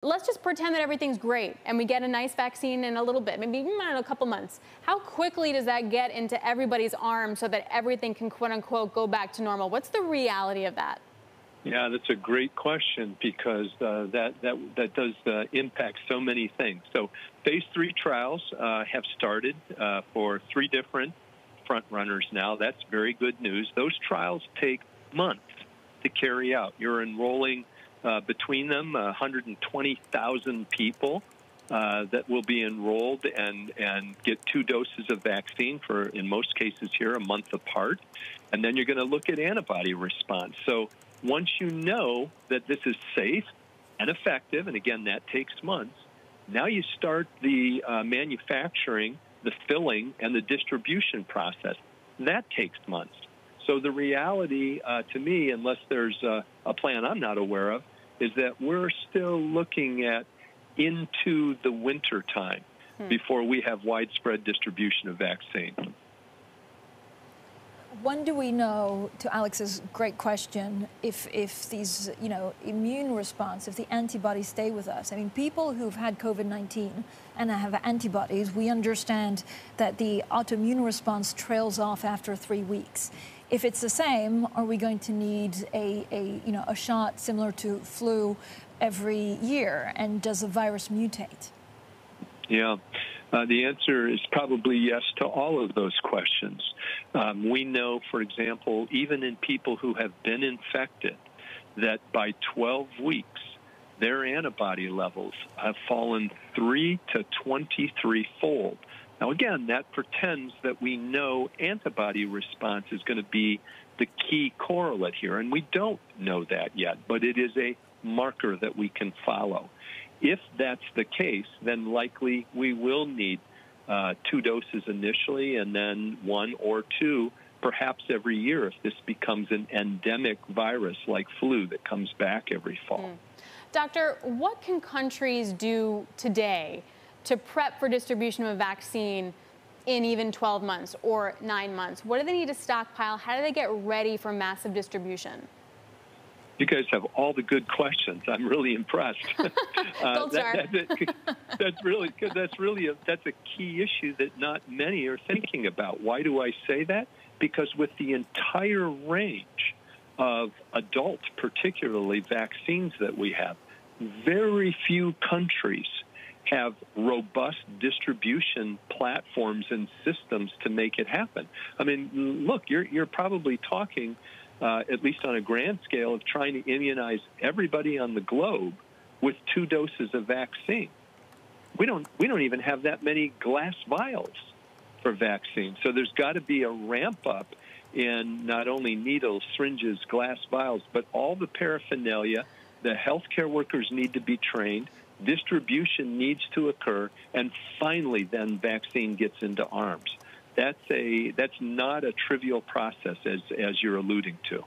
Let's just pretend that everything's great and we get a nice vaccine in a little bit, maybe in a couple months. How quickly does that get into everybody's arms so that everything can, quote unquote, go back to normal? What's the reality of that? Yeah, that's a great question because that does impact so many things. So phase 3 trials have started for 3 different front runners now. That's very good news. Those trials take months to carry out. You're enrolling between them 120,000 people that will be enrolled and get 2 doses of vaccine for, in most cases here, a month apart. And then you're going to look at antibody response. So once you know that this is safe and effective, and again, that takes months, now you start the manufacturing, the filling, and the distribution process. That takes months. So the reality, to me, unless there's a plan I'm not aware of, is that we're still looking at into the winter time before we have widespread distribution of vaccine. When do we know, to Alex's great question, if these, immune response, if the antibodies stay with us? I mean, people who've had COVID-19 and have antibodies, we understand that the autoimmune response trails off after 3 weeks. If it's the same, are we going to need a shot similar to flu every year? And does the virus mutate? Yeah, the answer is probably yes to all of those questions. We know, for example, even in people who have been infected, that by 12 weeks, their antibody levels have fallen 3 to 23-fold. Now, again, that pretends that we know antibody response is going to be the key correlate here, and we don't know that yet, but it is a marker that we can follow. If that's the case, then likely we will need 2 doses initially and then 1 or 2 perhaps every year if this becomes an endemic virus like flu that comes back every fall. Doctor, what can countries do today to prep for distribution of a vaccine in even 12 months or 9 months? What do they need to stockpile? How do they get ready for massive distribution? You guys have all the good questions. I'm really impressed. Gold star. That's a key issue that not many are thinking about. Why do I say that? Because with the entire range of adult, particularly vaccines that we have, very few countries have robust distribution platforms and systems to make it happen. I mean, look, you're probably talking, at least on a grand scale, of trying to immunize everybody on the globe with 2 doses of vaccine. We don't even have that many glass vials for vaccine. So there's got to be a ramp up in not only needles, syringes, glass vials, but all the paraphernalia. The healthcare workers need to be trained. Distribution needs to occur, and finally, then vaccine gets into arms. That's not a trivial process, as you're alluding to.